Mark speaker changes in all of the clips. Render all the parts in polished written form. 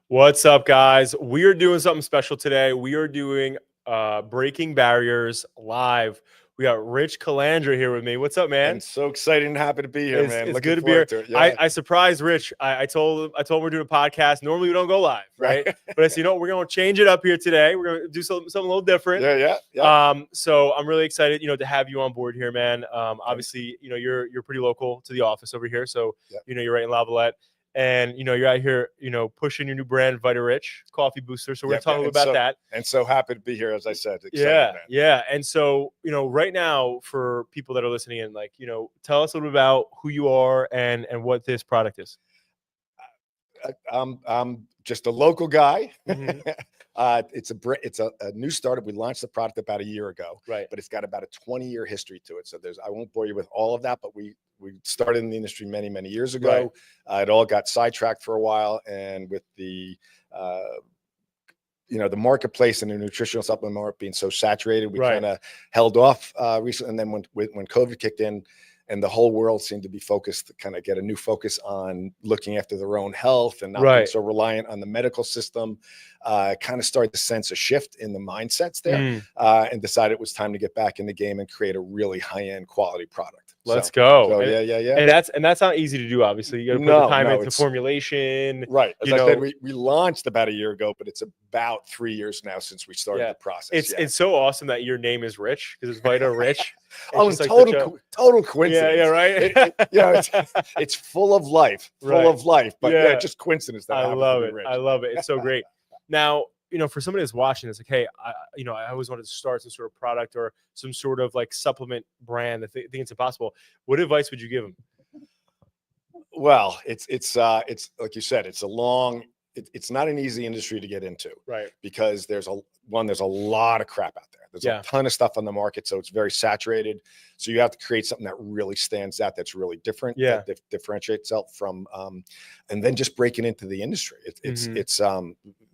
Speaker 1: What's up, guys? We are doing something special today. We are doing Breaking Barriers live. We got Rich Calandra here with me. What's up, man?
Speaker 2: And so excited and happy to be here, man.
Speaker 1: It's
Speaker 2: Looking
Speaker 1: good to be here.
Speaker 2: forward to it. Yeah.
Speaker 1: I surprised Rich. I told him we're doing a podcast. Normally we don't go live, right? But I said, we're going to change it up here today. We're going to do something a little different.
Speaker 2: Yeah.
Speaker 1: So I'm really excited, to have you on board here, man. Obviously, you're pretty local to the office over here. So, you're right in Lavalette. And, you're out here, pushing your new brand, VidaRich coffee booster. So we're going to talk a little about that.
Speaker 2: And so happy to be here, as I said.
Speaker 1: Excited, yeah. And so, right now, for people that are listening in, tell us a little bit about who you are and what this product is.
Speaker 2: I'm just a local guy.
Speaker 1: Mm-hmm.
Speaker 2: It's a new startup. We launched the product about a year ago,
Speaker 1: right?
Speaker 2: But it's got about a 20-year history to it. So I won't bore you with all of that, but we started in the industry many years ago.
Speaker 1: Right.
Speaker 2: It all got sidetracked for a while, and with the the marketplace and the nutritional supplement market being so saturated, we kind of held off recently. And then when COVID kicked in, and the whole world seemed to be focused, kind of get a new focus on looking after their own health and not being so reliant on the medical system, kind of started to sense a shift in the mindsets there, and decided it was time to get back in the game and create a really high-end quality product.
Speaker 1: Let's go.
Speaker 2: So,
Speaker 1: yeah. And that's not easy to do, obviously. You got to put the time into formulation.
Speaker 2: Right. As I said, we launched about a year ago, but it's about 3 years now since we started the process.
Speaker 1: It's so awesome that your name is Rich, because it's VidaRich.
Speaker 2: It's total coincidence.
Speaker 1: Yeah, right.
Speaker 2: It's full of life, but just coincidence.
Speaker 1: I love it. I love it. It's so great. Now, for somebody that's watching, it's like, hey, I always wanted to start some sort of product or some sort of like supplement brand. I think it's impossible. What advice would you give them?
Speaker 2: Well, it's like you said, it's not an easy industry to get into,
Speaker 1: right?
Speaker 2: Because there's a lot of crap out there. There's a ton of stuff on the market, so it's very saturated. So you have to create something that really stands out, that's really different, that differentiates itself from, and then just breaking into the industry.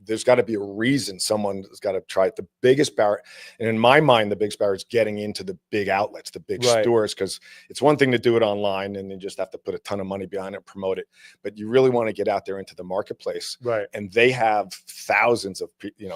Speaker 2: There's got to be a reason someone's got to try it. The biggest barrier, and in my mind, the biggest barrier is getting into the big outlets, the big stores, because it's one thing to do it online and then just have to put a ton of money behind it and promote it. But you really want to get out there into the marketplace.
Speaker 1: Right.
Speaker 2: And they have thousands of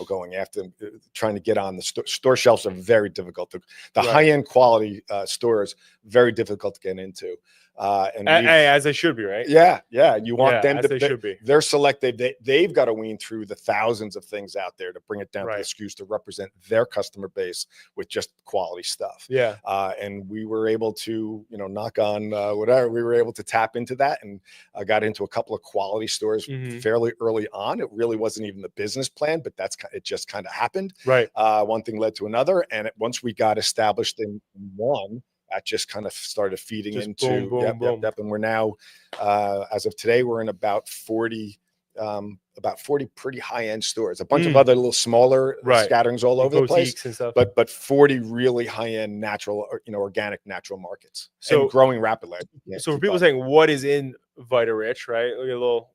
Speaker 2: going after them, trying to get on the store shelves are very difficult. The high-end quality stores, very difficult to get into. And
Speaker 1: as they should be, right?
Speaker 2: Yeah. You want them to.
Speaker 1: They should be.
Speaker 2: They're selective. They've got to wean through the thousands of things out there to bring it down to the SKUs to represent their customer base with just quality stuff.
Speaker 1: Yeah.
Speaker 2: And we were able to, knock on whatever. We were able to tap into that, and got into a couple of quality stores fairly early on. It really wasn't even the business plan, but it just kind of happened.
Speaker 1: Right.
Speaker 2: One thing led to another, and once we got established in one, that just kind of started feeding into
Speaker 1: boom.
Speaker 2: And we're now, as of today, we're in about 40 pretty high-end stores, a bunch of other little smaller scatterings all over the place,
Speaker 1: and stuff.
Speaker 2: but 40 really high-end natural, organic natural markets, and growing rapidly.
Speaker 1: So for people saying, what is in VidaRich, right? Look at a little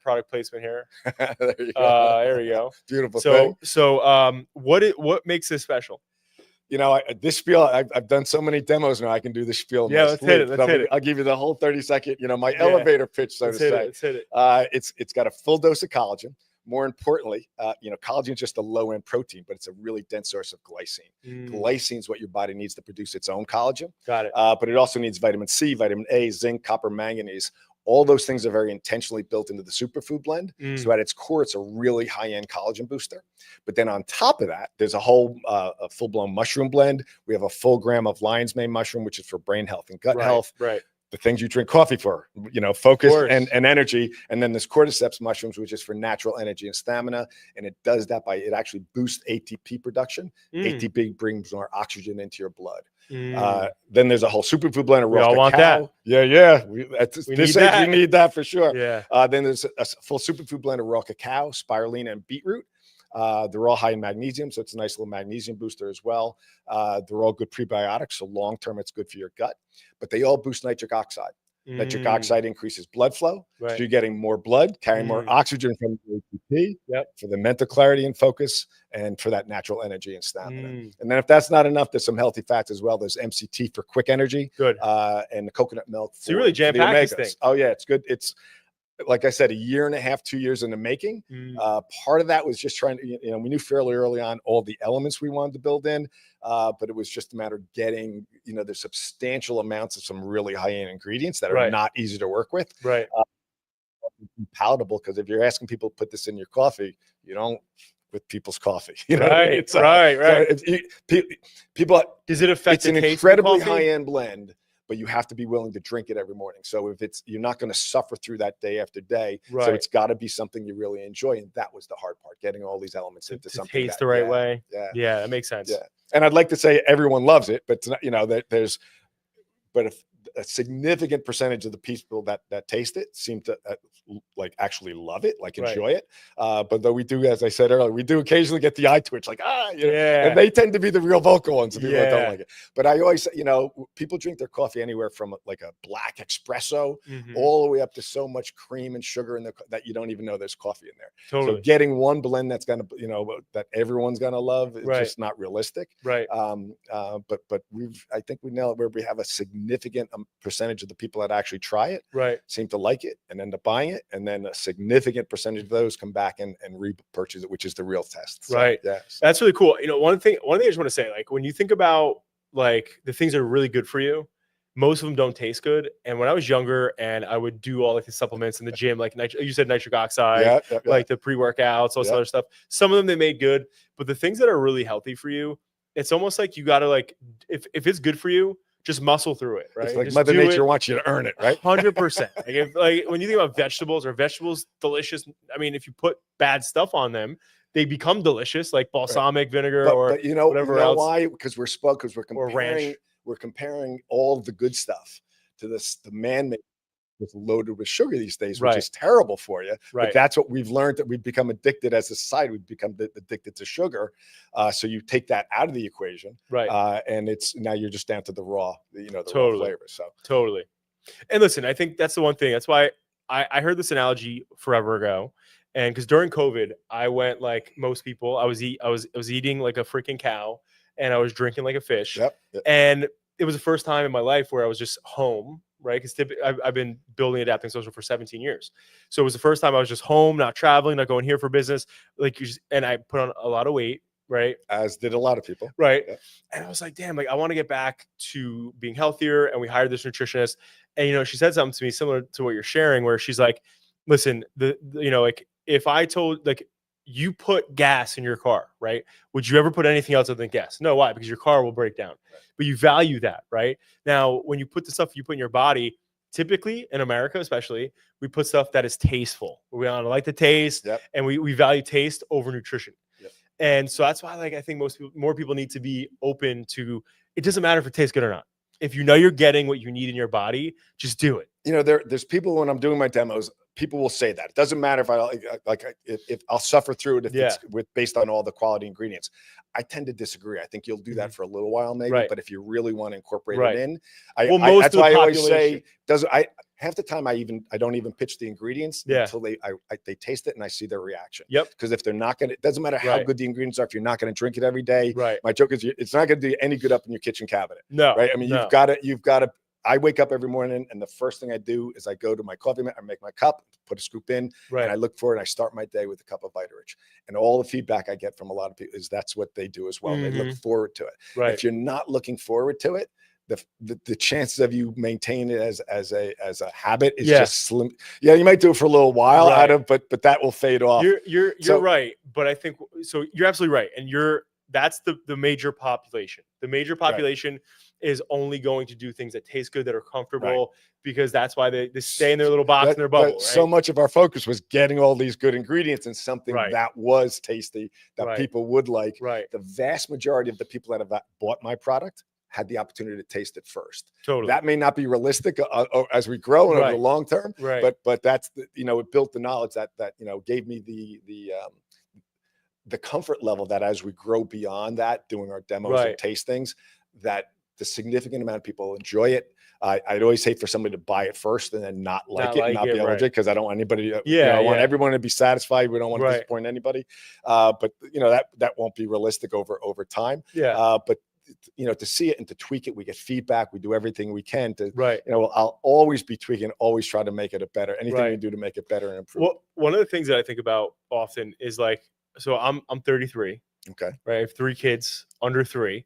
Speaker 1: product placement here.
Speaker 2: There you go.
Speaker 1: There you go.
Speaker 2: Beautiful thing.
Speaker 1: So what makes this special?
Speaker 2: This spiel, I've done so many demos now, I can do this spiel.
Speaker 1: Yeah, let's hit it.
Speaker 2: I'll give you the whole 30-second, my elevator pitch, so to say.
Speaker 1: Let's hit it.
Speaker 2: It's got a full dose of collagen. More importantly, collagen is just a low-end protein, but it's a really dense source of glycine. Glycine is what your body needs to produce its own collagen.
Speaker 1: Got it.
Speaker 2: But it also needs vitamin C, vitamin A, zinc, copper, manganese. All those things are very intentionally built into the superfood blend. So at its core, it's a really high-end collagen booster. But then on top of that, there's a whole a full-blown mushroom blend. We have a full gram of lion's mane mushroom, which is for brain health and gut health.
Speaker 1: Right.
Speaker 2: The things you drink coffee for, focus and energy. And then there's cordyceps mushrooms, which is for natural energy and stamina. And it does that it actually boosts ATP production. ATP brings more oxygen into your blood. Then there's a whole superfood blend of raw cacao.
Speaker 1: Want that.
Speaker 2: Yeah. We need that for sure.
Speaker 1: Yeah.
Speaker 2: Then there's a full superfood blend of raw cacao, spirulina, and beetroot. They're all high in magnesium, so it's a nice little magnesium booster as well. They're all good prebiotics, so long term it's good for your gut. But they all boost nitric oxide. Nitric oxide increases blood flow, so you're getting more blood, carrying more oxygen from the ATP for the mental clarity and focus, and for that natural energy and stamina. And then if that's not enough, there's some healthy fats as well. There's MCT for quick energy,
Speaker 1: good,
Speaker 2: and the coconut milk.
Speaker 1: So you really jam-pack this thing.
Speaker 2: Oh yeah, it's good. like I said, a year and a half, 2 years in the making. Part of that was just trying to, we knew fairly early on all the elements we wanted to build in, but it was just a matter of getting, there's substantial amounts of some really high-end ingredients that are not easy to work with.
Speaker 1: Right.
Speaker 2: Palatable, because if you're asking people to put this in your coffee, you don't with people's coffee.
Speaker 1: Right.
Speaker 2: So
Speaker 1: people, does it affect?
Speaker 2: It's an incredibly high-end blend, but you have to be willing to drink it every morning. So if you're not going to suffer through that day after day. So it's got to be something you really enjoy. And that was the hard part, getting all these elements into something
Speaker 1: taste the right way. Yeah, that makes sense.
Speaker 2: Yeah. And I'd like to say everyone loves it, but if a significant percentage of the people that taste it seem to like actually love it, like enjoy it. But though we do, as I said earlier, we do occasionally get the eye twitch, like, and they tend to be the real vocal ones, the people that don't like it. But I always say, people drink their coffee anywhere from like a black espresso all the way up to so much cream and sugar that you don't even know there's coffee in there. So getting one blend that's gonna, that everyone's gonna love is just not realistic.
Speaker 1: Right.
Speaker 2: But I think we nailed it where we have a significant percentage of the people that actually try it seem to like it and end up buying it, and then a significant percentage of those come back and repurchase it, which is the real test. So,
Speaker 1: that's really cool. One thing I just want to say, like, when you think about like the things that are really good for you, most of them don't taste good. And when I was younger and I would do all like the supplements in the gym, like you said, nitric oxide, like the pre-workouts, all this other stuff, some of them they made good, but the things that are really healthy for you, it's almost like you got to, like, if it's good for you, just muscle through it, right?
Speaker 2: It's like Mother Nature wants you to earn it, right?
Speaker 1: 100%. Like when you think about vegetables, are vegetables delicious? I mean, if you put bad stuff on them, they become delicious, like balsamic vinegar or whatever else.
Speaker 2: Why? Because we're comparing all the good stuff to the man-made with loaded with sugar these days, which is terrible for you. But that's what we've learned, that we've become addicted as a society. We've become addicted to sugar. So you take that out of the equation, and now you're just down to the raw, raw flavor. So
Speaker 1: totally. And listen, I think that's the one thing. That's why I heard this analogy forever ago. And because during COVID, I went like most people. I was eating like a freaking cow, and I was drinking like a fish. And it was the first time in my life where I was just home. Right, because I've been building Adapting Social for 17 years, so it was the first time I was just home, not traveling, not going here for business. And I put on a lot of weight, right?
Speaker 2: As did a lot of people,
Speaker 1: right? And I was like, damn, like I want to get back to being healthier. And we hired this nutritionist, and she said something to me similar to what you're sharing, where she's like, listen, like if I told, like, you put gas in your car, right? Would you ever put anything else other than gas? No, why? Because your car will break down. But you value that, right? Now, when you put the stuff you put in your body, typically in America, especially, we put stuff that is tasteful. We want to like the taste, and we value taste over nutrition. And so that's why, like, I think more people need to be open to. It doesn't matter if it tastes good or not. If you know you're getting what you need in your body, just do it.
Speaker 2: There's people, when I'm doing my demos, people will say that it doesn't matter if I'll suffer through it if it's based on all the quality ingredients. I tend to disagree. I think you'll do that for a little while, maybe, but if you really want to incorporate it in, that's why I always say, half the time I don't even pitch the ingredients until they taste it and I see their reaction. Because if they're not going to, it doesn't matter how good the ingredients are. If you're not going to drink it every day, my joke is it's not going to do any good up in your kitchen cabinet. Right? I mean, you've got to. I wake up every morning and the first thing I do is I go to my coffee mat, I make my cup, put a scoop in, and I look for it. And I start my day with a cup of VidaRich. And all the feedback I get from a lot of people is that's what they do as well. They look forward to it. If you're not looking forward to it, the chances of you maintain it as a habit is just slim. Yeah, you might do it for a little while but that will fade off.
Speaker 1: You're right, but I think so. You're absolutely right, and that's the major population. The major population is only going to do things that taste good, that are comfortable, because that's why they stay in their little box in their bubble.
Speaker 2: So much of our focus was getting all these good ingredients and something that was tasty, that people would like. The vast majority of the people that have bought my product had the opportunity to taste it first. That may not be realistic as we grow and over the long term, but that's it built the knowledge that gave me the comfort level that as we grow beyond that, doing our demos and tastings, that the significant amount of people enjoy it. I'd always hate for somebody to buy it first and then not like it and not be able to, because I don't want anybody to, I want everyone to be satisfied. We don't want to disappoint anybody. But that won't be realistic over time. But to see it and to tweak it. We get feedback. We do everything we can to,
Speaker 1: right.
Speaker 2: I'll always be tweaking, always try to make it a better, anything we do to make it better and improve.
Speaker 1: Well, one of the things that I think about often is like, so I'm 33.
Speaker 2: Okay.
Speaker 1: Right. I have 3 kids under 3.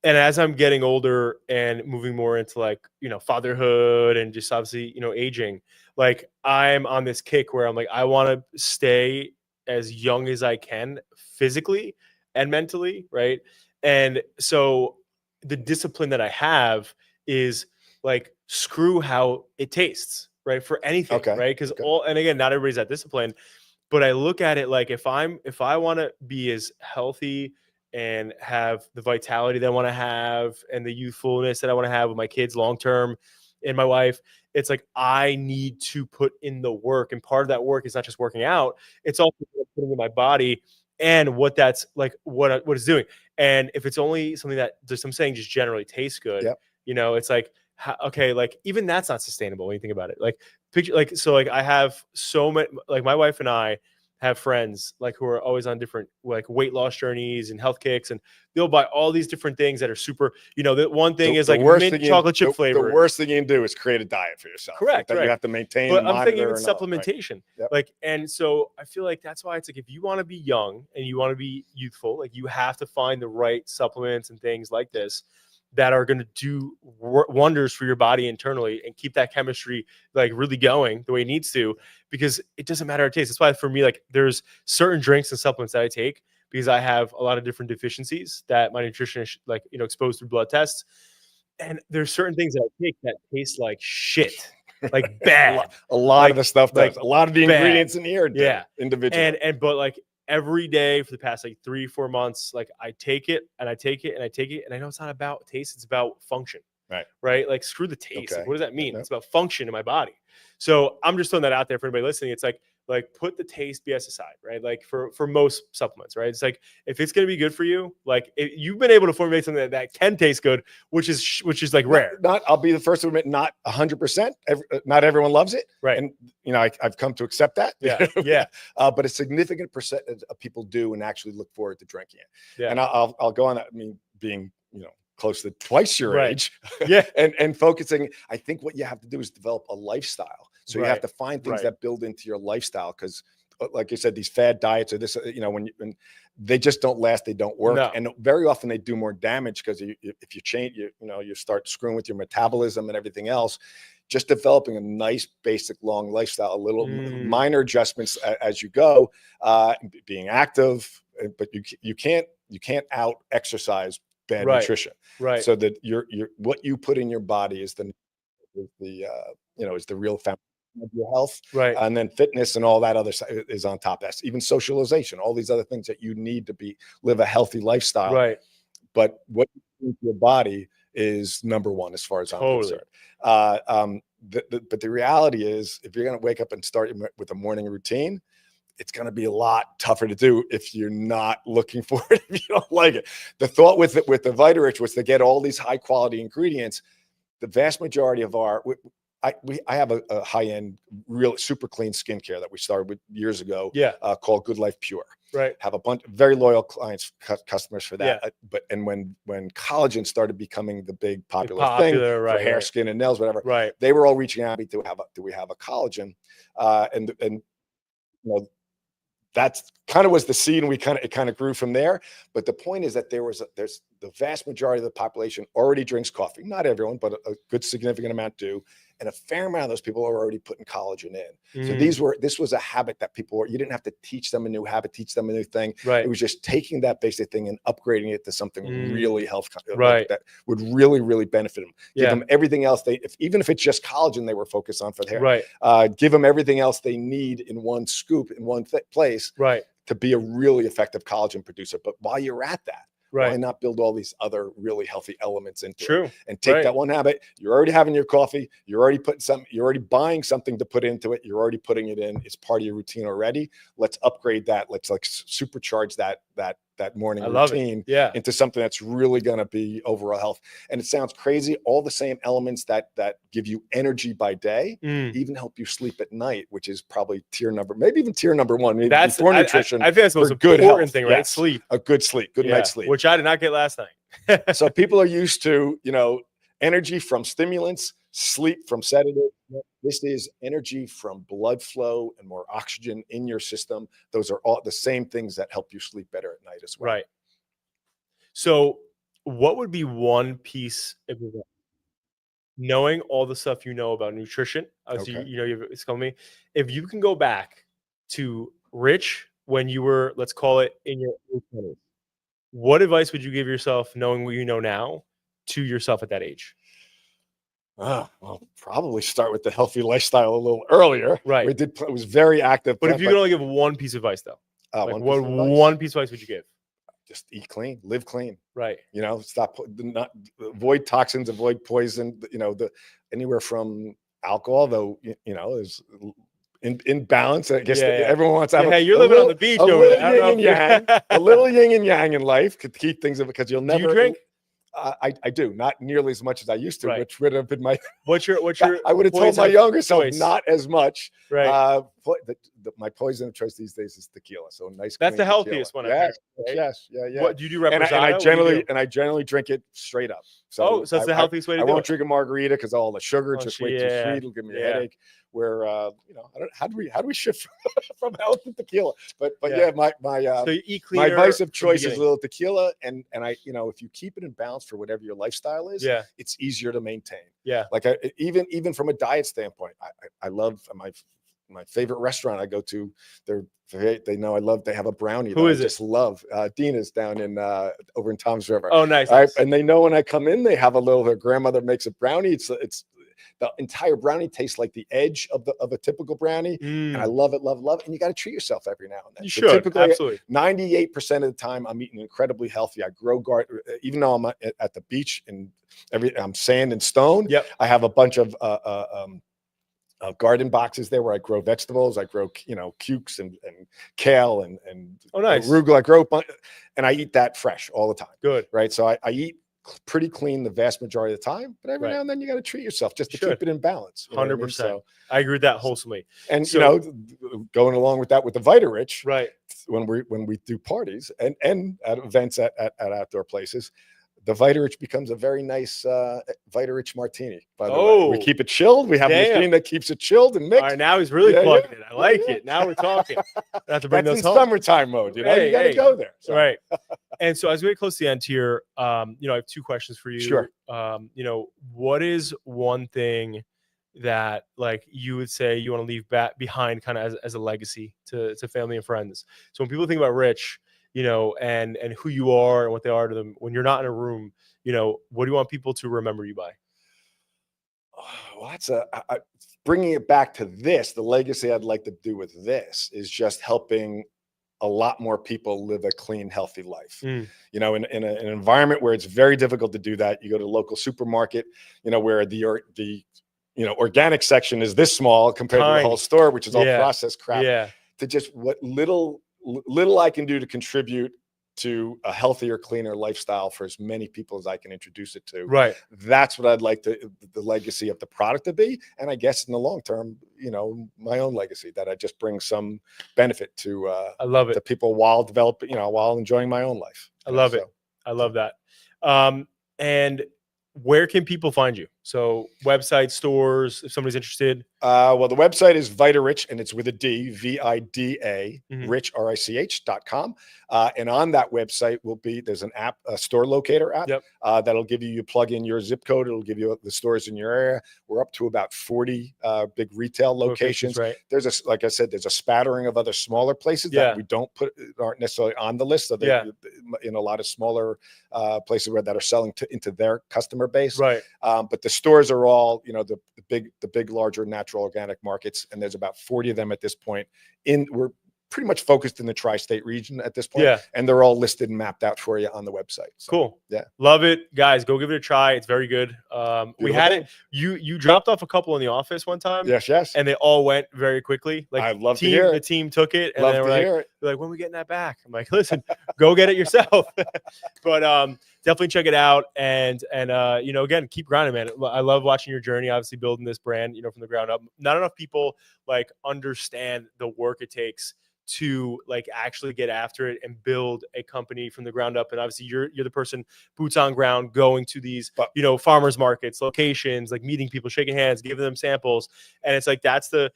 Speaker 1: And as I'm getting older and moving more into like, fatherhood and just obviously, aging, like I'm on this kick where I'm like, I want to stay as young as I can physically and mentally. Right. And so the discipline that I have is like, screw how it tastes, right? For anything.
Speaker 2: Okay.
Speaker 1: Right. Because and again, not everybody's that disciplined, but I look at it like if I want to be as healthy and have the vitality that I want to have and the youthfulness that I want to have with my kids long term and my wife, it's like I need to put in the work. And part of that work is not just working out, it's also putting in my body and what that's like, what it's doing. And if it's only something that just, I'm saying, just generally tastes good, it's like, okay, like even that's not sustainable when you think about it. Like picture, like, so like I have so many, like my wife and I have friends like who are always on different like weight loss journeys and health kicks, and they'll buy all these different things that are super, the one thing is like mint chocolate chip flavor.
Speaker 2: The worst thing you can do is create a diet for yourself.
Speaker 1: Correct.
Speaker 2: That you have to maintain.
Speaker 1: But I'm thinking even supplementation.
Speaker 2: Right.
Speaker 1: Like, and so I feel like that's why it's like, if you want to be young and you want to be youthful, like you have to find the right supplements and things like this that are going to do wonders for your body internally and keep that chemistry like really going the way it needs to, because it doesn't matter how it tastes. That's why for me, like there's certain drinks and supplements that I take because I have a lot of different deficiencies that my nutritionist like, exposed through blood tests. And there's certain things that I take that taste like shit, like bad.
Speaker 2: A lot of the stuff does. A lot of the ingredients in here individually.
Speaker 1: But like every day for the past like 3-4 months, like I take it and I take it and I take it. And I know it's not about taste. It's about function. Right. Like screw the taste.
Speaker 2: Okay.
Speaker 1: Like, what does that mean? It's about function in my body. So I'm just throwing that out there for anybody listening. It's like put the taste BS aside, right? Like for most supplements, right? It's like, if it's going to be good for you, like you've been able to formulate something that can taste good, which is like rare.
Speaker 2: I'll be the first to admit, not 100%. Not everyone loves it.
Speaker 1: Right.
Speaker 2: And, I've come to accept that.
Speaker 1: Yeah.
Speaker 2: But a significant percentage of people do and actually look forward to drinking it.
Speaker 1: Yeah.
Speaker 2: And I'll go on that. I mean, being, close to twice your age.
Speaker 1: Yeah.
Speaker 2: and focusing. I think what you have to do is develop a lifestyle. So you have to find things that build into your lifestyle. Cause like you said, these fad diets or this, when they just don't last, they don't work. No. And very often they do more damage because if you change, you start screwing with your metabolism and everything else. Just developing a nice, basic, long lifestyle, a little minor adjustments as you go, being active, but you can't out exercise bad nutrition.
Speaker 1: Right.
Speaker 2: So that what you put in your body is the real foundation of your health.
Speaker 1: Right.
Speaker 2: And then fitness and all that other side is on top of that. Even socialization, all these other things that you need to live a healthy lifestyle.
Speaker 1: Right.
Speaker 2: But what you put into your body is number one as far as I'm concerned. But the reality is, if you're going to wake up and start with a morning routine, it's going to be a lot tougher to do if you're not looking for it, if you don't like it. The thought with the VidaRich was to get all these high quality ingredients. The vast majority of I have a high-end, real super clean skincare that we started with years ago. Called Good Life Pure. Right. Have a bunch of very loyal clients, customers for that. And when collagen started becoming the big popular thing for hair, skin, and nails, whatever, they were all reaching out to me do we have a collagen? And that's kind of was the seed, and it kind of grew from there. But the point is that there's the vast majority of the population already drinks coffee. Not everyone, but a good significant amount do. And a fair amount of those people are already putting collagen in. So this was a habit that you didn't have to teach them a new habit, teach them a new thing. Right. It was just taking that basic thing and upgrading it to something really healthy, that would really, really benefit them. Give them everything else even if it's just collagen they were focused on for their hair. Right. Give them everything else they need in one scoop, in one place. Right. To be a really effective collagen producer. But while you're at that, why not build all these other really healthy elements into it and take that one habit? You're already having your coffee. You're already buying something to put into it. You're already putting it in. It's part of your routine already. Let's upgrade that. Let's supercharge that morning routine into something that's really going to be overall health. And it sounds crazy. All the same elements that give you energy by day even help you sleep at night, which is probably maybe even tier number one. Maybe before nutrition.
Speaker 1: I think that's the most important thing, right?
Speaker 2: Yes. Sleep. A good sleep, good night's sleep.
Speaker 1: Which I did not get last night.
Speaker 2: So people are used to, energy from stimulants, sleep from sedatives. This is energy from blood flow and more oxygen in your system. Those are all the same things that help you sleep better at night as well.
Speaker 1: Right. So what would be one piece of advice, knowing all the stuff you know about nutrition? Obviously,
Speaker 2: Okay.
Speaker 1: it's telling me, if you can go back to Rich when you were, let's call it, in your early 20s, what advice would you give yourself, knowing what you know now, to yourself at that age?
Speaker 2: Well, probably start with the healthy lifestyle a little earlier.
Speaker 1: Right.
Speaker 2: It was very active.
Speaker 1: But if you could only give one piece of advice, though, like one piece of advice would you give?
Speaker 2: Just eat clean, live clean.
Speaker 1: Right.
Speaker 2: Stop, not avoid toxins, avoid poison. Anywhere from alcohol, though. Is in balance. I guess everyone wants to have.
Speaker 1: Hey, you're living on the beach.
Speaker 2: A little yin and yang, a little yin and yang in life could keep things, because you'll never.
Speaker 1: Do you drink?
Speaker 2: I do, not nearly as much as I used to,
Speaker 1: Right.
Speaker 2: which would have been my.
Speaker 1: What's your?
Speaker 2: I would have told my younger self
Speaker 1: choice?
Speaker 2: Not as much.
Speaker 1: Right.
Speaker 2: My poison of choice these days is tequila. So nice.
Speaker 1: That's the healthiest one.
Speaker 2: Yes,
Speaker 1: right?
Speaker 2: yes, yeah.
Speaker 1: What do you do? Reposado?
Speaker 2: And I generally drink it straight up. So
Speaker 1: that's the healthiest way to do it.
Speaker 2: I won't drink a margarita because all the sugar, just way too sweet. It'll give me a headache. Where how do we shift from health to tequila? But my so you eat cleaner, my vice of choice is a little tequila, and I if you keep it in balance for whatever your lifestyle is, it's easier to maintain. Yeah, like even from a diet standpoint, I love my favorite restaurant I go to. They know I love. They have a brownie.
Speaker 1: Who is it?
Speaker 2: Just love. Dina's down in over in Tom's River.
Speaker 1: Oh, nice.
Speaker 2: And they know when I come in, they have their grandmother makes a brownie. It's the entire brownie tastes like the edge of a typical brownie, and I love it. And you got to treat yourself every now and then.
Speaker 1: You should. Typically, absolutely.
Speaker 2: 98% of the time, I'm eating incredibly healthy. I grow garden, even though I'm at the beach and I'm sand and stone. Yep. I have a bunch of garden boxes there where I grow vegetables. I grow, cukes and kale and
Speaker 1: nice.
Speaker 2: arugula. I grow, and I eat that fresh all the time.
Speaker 1: Good.
Speaker 2: Right. So I eat pretty clean the vast majority of the time, but every now and then you got to treat yourself just to keep it in balance.
Speaker 1: 100%. So, I agree with that wholesomely.
Speaker 2: And going along with that, with the VidaRich, right? When we do parties and at events at outdoor places, the VidaRich becomes a very nice VidaRich martini. By the way, we keep it chilled. We have a machine that keeps it chilled and mixed.
Speaker 1: All right, now he's really plugging it. I like it. Now we're talking. Have to bring
Speaker 2: That's
Speaker 1: those
Speaker 2: in
Speaker 1: home.
Speaker 2: Summertime mode. You got to go there. So.
Speaker 1: Right. And so as we get close to the end here, I have two questions for you.
Speaker 2: Sure.
Speaker 1: What is one thing that you would say you want to leave behind kind of as a legacy to family and friends? So when people think about Rich, and who you are and what they are to them, when you're not in a room, what do you want people to remember you by?
Speaker 2: Well, that's bringing it back to this. The legacy I'd like to do with this is just helping a lot more people live a clean, healthy life. In an environment where it's very difficult to do that, you go to the local supermarket, where the organic section is this small compared to the whole store, which is all processed crap. Yeah. To just what little I can do to contribute to a healthier, cleaner lifestyle for as many people as I can introduce it to. Right. That's what I'd like the legacy of the product to be. And I guess in the long term, my own legacy, that I just bring some benefit to I love it, to people while developing, while enjoying my own life.
Speaker 1: I love it. I love that. And where can people find you? So website, stores, if somebody's interested.
Speaker 2: Well, the website is VidaRich, and it's with a D, VIDA, Rich, RICH.com. And on that website there's an app, a store locator app, that'll give you plug in your zip code. It'll give you the stores in your area. We're up to about 40 big retail locations. Right. Like I said, there's a spattering of other smaller places that we aren't necessarily on the list. So in a lot of smaller places that are selling into their customer base. Right. But the stores are all, the big, larger natural organic markets. And there's about 40 of them at this point. We're pretty much focused in the tri-state region at this point. Yeah. And they're all listed and mapped out for you on the website. So, cool. Yeah.
Speaker 1: Love it. Guys, go give it a try. It's very good. We had it. You dropped off a couple in the office one time.
Speaker 2: Yes.
Speaker 1: And they all went very quickly.
Speaker 2: I'd love to hear it.
Speaker 1: The team took it. And
Speaker 2: love to hear it.
Speaker 1: They're like, when are we getting that back? I'm like, listen, go get it yourself. But definitely check it out. And you know, again, keep grinding, man. I love watching your journey, obviously building this brand, you know, from the ground up. Not enough people like understand the work it takes to like actually get after it and build a company from the ground up. And obviously you're the person boots on ground going to these, you know, farmers markets, locations, like meeting people, shaking hands, giving them samples. And it's like, that's the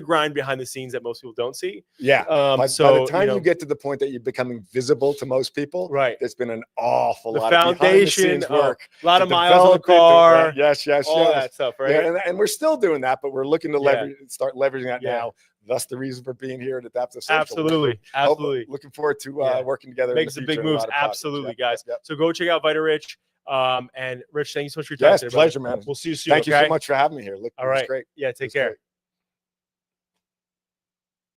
Speaker 1: grind behind the scenes that most people don't see.
Speaker 2: Yeah. By the time you get to the point that you're becoming visible to most people,
Speaker 1: right,
Speaker 2: there's been an awful lot
Speaker 1: of
Speaker 2: foundation work,
Speaker 1: a lot of miles on the car,
Speaker 2: yes,
Speaker 1: all that stuff, right?
Speaker 2: Yeah, and we're still doing that, but we're looking to start leveraging that now. Thus the reason for being here at Adapt to Social.
Speaker 1: Absolutely.
Speaker 2: Looking forward to working together.
Speaker 1: Make some big moves. Absolutely, guys. So go check out VidaRich. And Rich, thank you so much for your time.
Speaker 2: Yes, pleasure, man.
Speaker 1: We'll see you soon.
Speaker 2: Thank you so much for having me here.
Speaker 1: All right.
Speaker 2: Great.
Speaker 1: Yeah, take care.